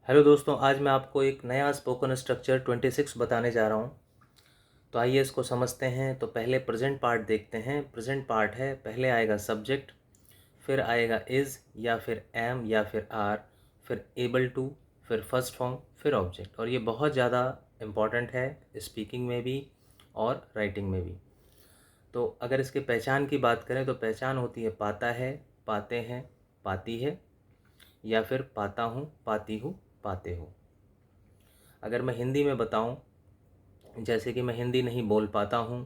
Hello दोस्तों, आज मैं आपको एक नया स्पोकन स्ट्रक्चर 26 बताने जा रहा हूँ। तो आइए इसको समझते हैं। तो पहले प्रेजेंट पार्ट देखते हैं। प्रेजेंट पार्ट है, पहले आएगा सब्जेक्ट, फिर आएगा इज़ या फिर एम या फिर आर, फिर एबल टू, फिर फर्स्ट फॉर्म, फिर ऑब्जेक्ट। और ये बहुत ज़्यादा इम्पॉर्टेंट है स्पीकिंग में भी और राइटिंग में भी। तो अगर इसके पहचान की बात करें तो पहचान होती है पाता है, पाते हैं, पाती है, या फिर पाता हूँ, पाती हूँ, पाते हो। अगर मैं हिंदी में बताऊं, जैसे कि मैं हिंदी नहीं बोल पाता हूँ,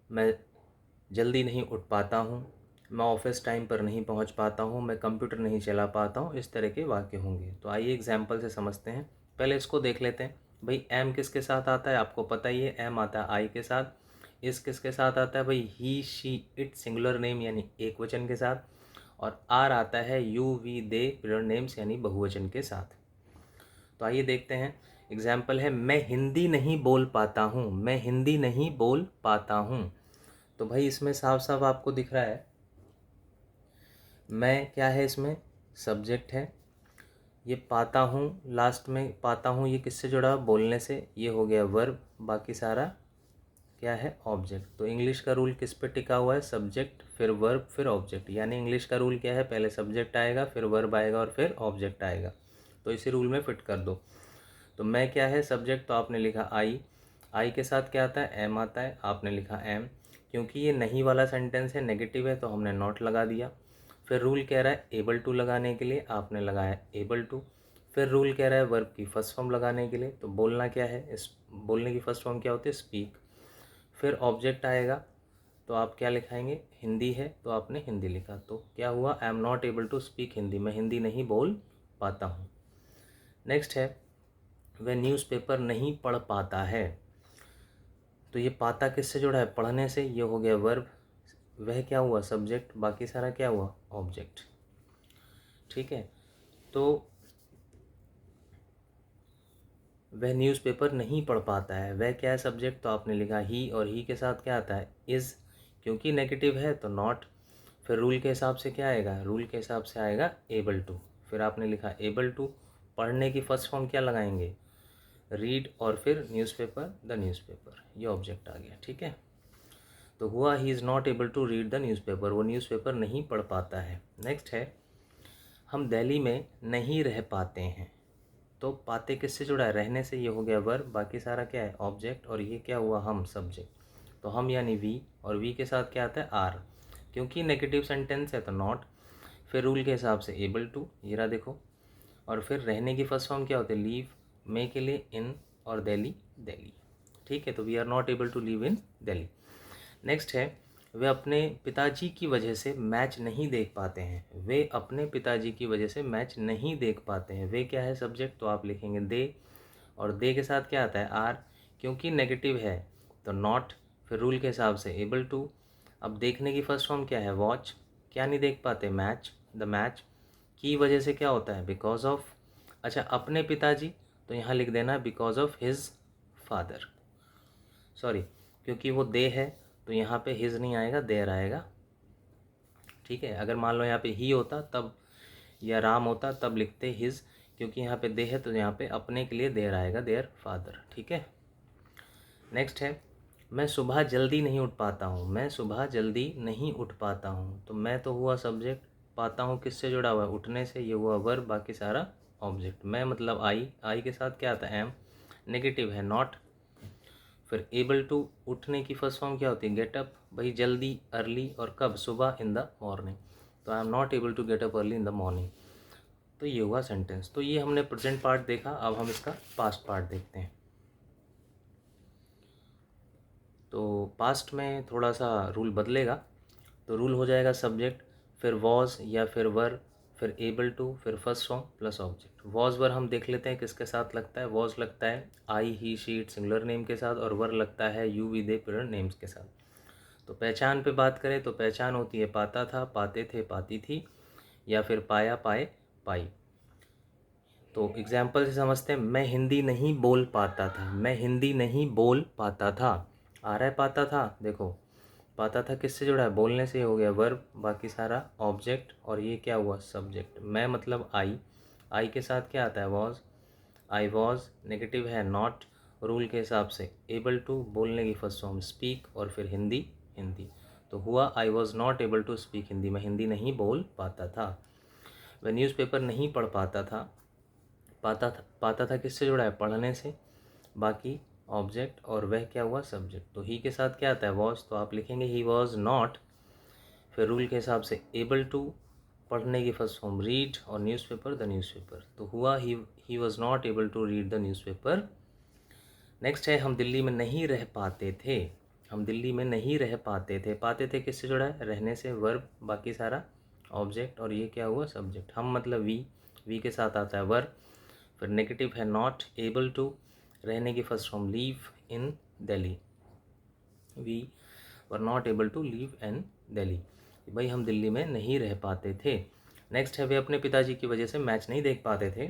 मैं जल्दी नहीं उठ पाता हूँ, मैं ऑफिस टाइम पर नहीं पहुँच पाता हूँ, मैं कंप्यूटर नहीं चला पाता हूँ, इस तरह के वाक्य होंगे। तो आइए एग्जाम्पल से समझते हैं। पहले इसको देख लेते हैं। भाई एम किसके साथ आता है, आपको पता ही है, एम आता है आई के साथ। इस किसके साथ आता है, भाई he she it singular name यानी एक वचन के साथ। और आर आता है you we they plural names यानी बहुवचन के साथ। तो आइए देखते हैं। एग्जाम्पल है, मैं हिंदी नहीं बोल पाता हूँ, मैं हिंदी नहीं बोल पाता हूँ। तो भाई इसमें साफ साफ आपको दिख रहा है, मैं क्या है, इसमें सब्जेक्ट है। ये पाता हूँ, लास्ट में पाता हूँ, ये किससे जुड़ा, बोलने से, ये हो गया वर्ब। बाकी सारा क्या है, ऑब्जेक्ट। तो इंग्लिश का रूल किस पे टिका हुआ है, सब्जेक्ट फिर वर्ब फिर ऑब्जेक्ट। यानी इंग्लिश का रूल क्या है, पहले सब्जेक्ट आएगा, फिर वर्ब आएगा और फिर ऑब्जेक्ट आएगा। तो इसी रूल में फिट कर दो। तो मैं क्या है, सब्जेक्ट, तो आपने लिखा आई। आई के साथ क्या आता है, एम आता है, आपने लिखा एम। क्योंकि ये नहीं वाला सेंटेंस है, नेगेटिव है, तो हमने नॉट लगा दिया। फिर रूल कह रहा है एबल टू लगाने के लिए, आपने लगाया एबल टू। फिर रूल कह रहा है वर्ब की फर्स्ट फॉर्म लगाने के लिए, तो बोलना क्या है, इस बोलने की फर्स्ट फॉर्म क्या होती है, स्पीक। फिर ऑब्जेक्ट आएगा, तो आप क्या लिखाएंगे, हिंदी है, तो आपने हिंदी लिखा। तो क्या हुआ, I am not able to speak Hindi, मैं हिंदी नहीं बोल पाता हूँ। नेक्स्ट है, वह न्यूज़पेपर नहीं पढ़ पाता है। तो ये पाता किससे जुड़ा है, पढ़ने से, ये हो गया वर्ब। वह क्या हुआ, सब्जेक्ट, बाकी सारा क्या हुआ, ऑब्जेक्ट। ठीक है। तो वह न्यूज़पेपर नहीं पढ़ पाता है, वह क्या है, सब्जेक्ट, तो आपने लिखा ही। और ही के साथ क्या आता है, इज़। क्योंकि नेगेटिव है तो नॉट। फिर रूल के हिसाब से क्या आएगा, रूल के हिसाब से आएगा एबल टू। फिर आपने लिखा एबल टू। पढ़ने की फर्स्ट फॉर्म क्या लगाएंगे, रीड, और फिर न्यूज़पेपर, द न्यूज़पेपर, ये ऑब्जेक्ट आ गया। ठीक है। तो हुआ, he is not able to read the newspaper, वो न्यूज़पेपर नहीं पढ़ पाता है। नेक्स्ट है, हम दिल्ली में नहीं रह पाते हैं। तो पाते किससे जुड़ा है, रहने से, ये हो गया वर्ब। बाकी सारा क्या है, ऑब्जेक्ट। और ये क्या हुआ, हम, सब्जेक्ट। तो हम यानी वी, और वी के साथ क्या आता है, आर। क्योंकि नेगेटिव सेंटेंस है तो नॉट। फिर रूल के हिसाब से एबल टू, ये रहा देखो। और फिर रहने की फर्स्ट फॉर्म क्या होती है, लीव, मे के लिए इन, और दिल्ली, दिल्ली। ठीक है। तो we are not able to live in Delhi. Next है, वे अपने पिताजी की वजह से मैच नहीं देख पाते हैं। वे अपने पिताजी की वजह से मैच नहीं देख पाते हैं। वे क्या है, सब्जेक्ट, तो आप लिखेंगे दे। और दे के साथ क्या आता है, आर। क्योंकि नेगेटिव है तो नॉट। फिर रूल के हिसाब से एबल टू। अब देखने की फर्स्ट फॉर्म क्या है, वॉच। क्या नहीं देख पाते, मैच, द मैच। की वजह से क्या होता है, बिकॉज ऑफ। अच्छा, अपने पिताजी, तो यहाँ लिख देना because of his father. Sorry, क्योंकि वो दे है तो यहाँ पे हिज नहीं आएगा, देयर आएगा। ठीक है। अगर मान लो यहाँ पे ही होता तब, या राम होता तब लिखते हिज। क्योंकि यहाँ पे दे है तो यहाँ पे अपने के लिए देयर आएगा, देयर फादर। ठीक है। नेक्स्ट है, मैं सुबह जल्दी नहीं उठ पाता हूँ, मैं सुबह जल्दी नहीं उठ पाता हूँ। तो मैं तो हुआ सब्जेक्ट, पाता हूँ किससे जुड़ा हुआ है, उठने से, ये हुआ वर्ब। बाकी सारा ऑब्जेक्ट। मैं मतलब आई, आई के साथ क्या आता है, एम। नेगेटिव है नॉट। फिर एबल टू, उठने की फर्स्ट फॉर्म क्या होती है, गेट अप। भाई जल्दी, अर्ली, और कब, सुबह, इन द मॉर्निंग। तो I am not able to get up early in the morning. तो ये हुआ सेंटेंस। तो ये हमने प्रेजेंट पार्ट देखा। अब हम इसका पास्ट पार्ट देखते हैं। तो पास्ट में थोड़ा सा रूल बदलेगा। तो रूल हो जाएगा सब्जेक्ट, फिर वॉज या फिर वर, फिर एबल टू, फिर first form plus object. Was were हम देख लेते हैं किसके साथ लगता है। वॉज लगता है I he she it singular name के साथ, और वर लगता है you we they plural names के साथ। तो पहचान पे बात करें तो पहचान होती है पाता था, पाते थे, पाती थी, या फिर पाया, पाए, पाई। तो एग्जाम्पल से समझते हैं। मैं हिंदी नहीं बोल पाता था, मैं हिंदी नहीं बोल पाता था। आ रहा है पाता था, देखो पाता था किससे जुड़ा है, बोलने से, हो गया वर्ब। बाकी सारा ऑब्जेक्ट। और ये क्या हुआ, सब्जेक्ट। मैं मतलब आई, आई के साथ क्या आता है, वॉज, आई वॉज, नेगेटिव है नॉट, रूल के हिसाब से एबल टू, बोलने की फर्स्ट फॉर्म स्पीक, और फिर हिंदी, हिंदी। तो हुआ I was not able to speak Hindi, मैं हिंदी नहीं बोल पाता था। वह न्यूज़पेपर नहीं पढ़ पाता था, पाता था किससे जुड़ा है, पढ़ने से, बाकी ऑब्जेक्ट, और वह क्या हुआ, सब्जेक्ट। तो ही के साथ क्या आता है, वॉज, तो आप लिखेंगे ही वॉज नॉट, फिर रूल के हिसाब से एबल टू, पढ़ने की फर्स्ट फॉर्म रीड, और न्यूज़पेपर द न्यूज़पेपर। तो हुआ he was not able to read the newspaper. Next है हम दिल्ली में नहीं रह पाते थे, हम दिल्ली में नहीं रह पाते थे किससे जुड़ा है, रहने से, वर्ब, बाकी सारा ऑब्जेक्ट, और ये क्या हुआ, सब्जेक्ट। हम मतलब वी के साथ आता है वर्ब, फिर नेगेटिव है नॉट एबल टू, रहने की first form live in Delhi, we were not able to live in Delhi, भाई हम दिल्ली में नहीं रह पाते थे। नेक्स्ट है वे अपने पिताजी की वजह से मैच नहीं देख पाते थे,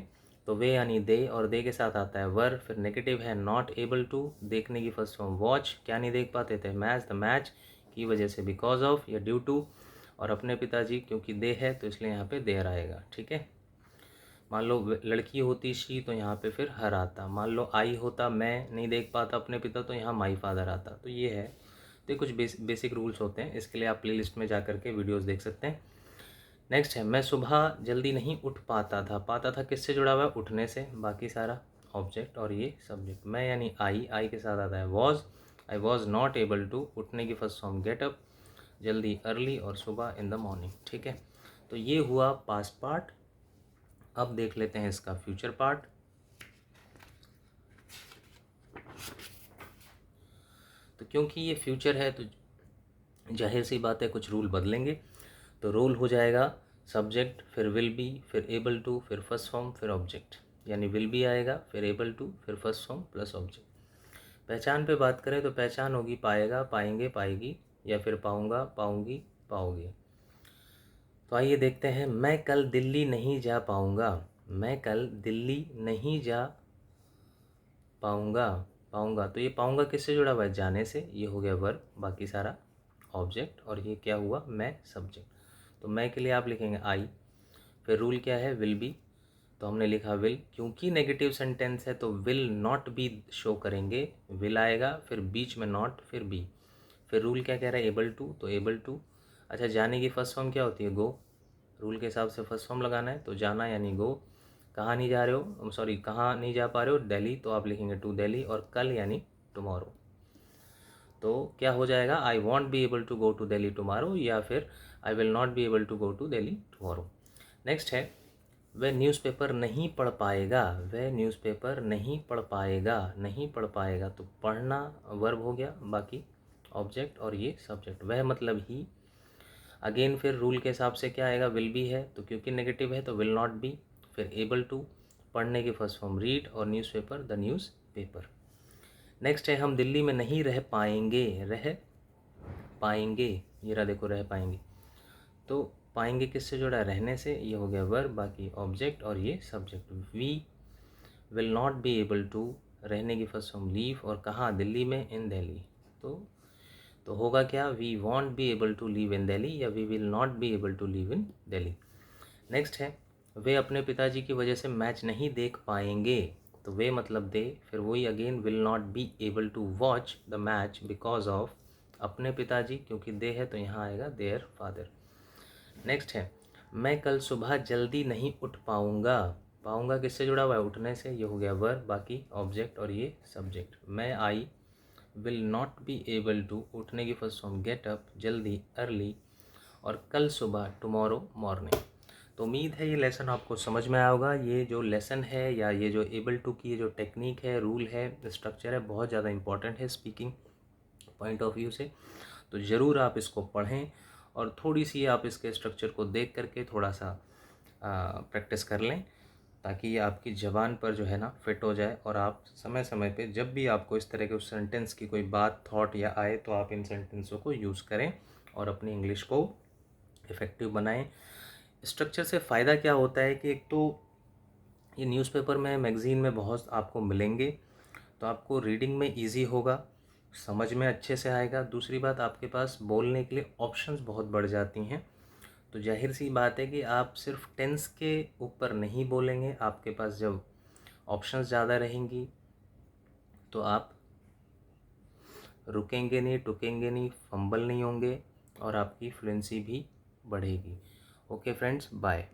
तो वे यानी दे, और दे के साथ आता है वर, फिर नेगेटिव है नॉट एबल टू, देखने की फर्स्ट फॉर्म वॉच, क्या नहीं देख पाते थे, मैच, द मैच की वजह से, बिकॉज ऑफ या ड्यू टू, और अपने पिताजी क्योंकि दे है तो इसलिए यहाँ पे देर आएगा, ठीक है। मान लो लड़की होती शी, तो यहाँ पे फिर हर आता। मान लो आई होता मैं नहीं देख पाता अपने पिता, तो यहाँ माई फादर आता। तो ये है, तो कुछ बेसिक रूल्स होते हैं, इसके लिए आप प्लेलिस्ट में जा करके वीडियोस देख सकते हैं। नेक्स्ट है मैं सुबह जल्दी नहीं उठ पाता था किससे जुड़ा हुआ है, उठने से, बाकी सारा ऑब्जेक्ट, और ये सब्जेक्ट। मैं यानी आई के साथ आता है was, I was not able to, उठने की फर्स्ट फॉर्म गेट अप, जल्दी अर्ली, और सुबह इन द मॉर्निंग, ठीक है। तो ये हुआ पास्ट पार्ट। अब देख लेते हैं इसका फ्यूचर पार्ट। तो क्योंकि ये फ्यूचर है तो जाहिर सी बात है कुछ रूल बदलेंगे। तो रूल हो जाएगा सब्जेक्ट, फिर विल बी, फिर एबल टू, फिर फर्स्ट फॉर्म, फिर ऑब्जेक्ट, यानी विल बी आएगा, फिर एबल टू, फिर फर्स्ट फॉर्म प्लस ऑब्जेक्ट। पहचान पे बात करें तो पहचान होगी पाएगा, पाएंगे, पाएगी, या फिर पाऊंगा, पाऊंगी, पाओगे। तो आइए देखते हैं, मैं कल दिल्ली नहीं जा पाऊंगा, मैं कल दिल्ली नहीं जा पाऊंगा, पाऊंगा, तो ये पाऊंगा किससे जुड़ा हुआ है, जाने से, ये हो गया वर्ब, बाकी सारा ऑब्जेक्ट, और ये क्या हुआ, मैं, सब्जेक्ट। तो मैं के लिए आप लिखेंगे आई, फिर रूल क्या है, विल बी, तो हमने लिखा विल, क्योंकि नेगेटिव सेंटेंस है तो विल नॉट बी शो करेंगे, विल आएगा, फिर बीच में नॉट, फिर बी, फिर रूल क्या कह रहा है, एबल टू, तो एबल टू। अच्छा, जाने की फर्स्ट फॉर्म क्या होती है, गो, रूल के हिसाब से फर्स्ट फॉर्म लगाना है, तो जाना यानी गो। कहाँ नहीं जा रहे हो, सॉरी कहाँ नहीं जा पा रहे हो, दिल्ली, तो आप लिखेंगे टू दिल्ली, और कल यानी टुमारो। तो क्या हो जाएगा, I won't be able to go to Delhi tomorrow, या फिर I will not be able to go to Delhi tomorrow. Next है वह न्यूज़पेपर नहीं पढ़ पाएगा, वह न्यूज़पेपर नहीं पढ़ पाएगा, नहीं पढ़ पाएगा, तो पढ़ना वर्ब हो गया, बाकी ऑब्जेक्ट, और ये सब्जेक्ट, वह मतलब ही। अगेन फिर रूल के हिसाब से क्या आएगा, विल बी है, तो क्योंकि नेगेटिव है तो विल नॉट बी, फिर एबल टू, पढ़ने की फर्स्ट फॉर्म रीड, और newspaper the news paper. Next है हम दिल्ली में नहीं रह पाएंगे, रह पाएंगे, ये रहा देखो, रह पाएंगे, तो पाएंगे किससे जुड़ा है, रहने से, ये हो गया वर्ब, बाकी ऑब्जेक्ट, और ये subject. We will not be able to, रहने की फर्स्ट फॉर्म लीव, और कहाँ, दिल्ली में, इन दिल्ली। तो होगा क्या, we won't be able to live in Delhi, या we will not be able to live in Delhi. Next है वे अपने पिताजी की वजह से मैच नहीं देख पाएंगे, तो वे मतलब दे, फिर वही again will not be able to watch the match because of, अपने पिताजी क्योंकि दे है तो यहाँ आएगा देयर फादर। नेक्स्ट है मैं कल सुबह जल्दी नहीं उठ पाऊँगा, पाऊँगा किससे जुड़ा हुआ है, उठने से, ये हो गया वर्ब, बाकी ऑब्जेक्ट, और ये सब्जेक्ट। मैं I will not be able to, उठने की फर्स्ट फॉर्म गेट अप, जल्दी अर्ली, और कल सुबह टुमारो मॉर्निंग। तो उम्मीद है ये लेसन आपको समझ में आया होगा। ये जो लेसन है या ये जो एबल टू की जो टेक्निक है, रूल है, स्ट्रक्चर है, बहुत ज़्यादा इंपॉर्टेंट है स्पीकिंग पॉइंट ऑफ व्यू से। तो ज़रूर आप इसको पढ़ें, और थोड़ी सी आप इसके स्ट्रक्चर को देख करके थोड़ा सा प्रैक्टिस कर लें, ताकि ये आपकी ज़बान पर जो है ना फिट हो जाए, और आप समय समय पे जब भी आपको इस तरह के उस सेंटेंस की कोई बात, थॉट या आए, तो आप इन सेंटेंसों को यूज़ करें और अपनी इंग्लिश को इफ़ेक्टिव बनाएं। स्ट्रक्चर से फ़ायदा क्या होता है कि एक तो ये न्यूज़पेपर में, मैगज़ीन में बहुत आपको मिलेंगे, तो आपको रीडिंग में इजी होगा, समझ में अच्छे से आएगा। दूसरी बात, आपके पास बोलने के लिए ऑप्शंस बहुत बढ़ जाती हैं, तो जाहिर सी बात है कि आप सिर्फ टेंस के ऊपर नहीं बोलेंगे, आपके पास जब ऑप्शंस ज़्यादा रहेंगी तो आप रुकेंगे नहीं, टुकेंगे नहीं, फंबल नहीं होंगे और आपकी फ्लुएंसी भी बढ़ेगी। Okay friends, bye.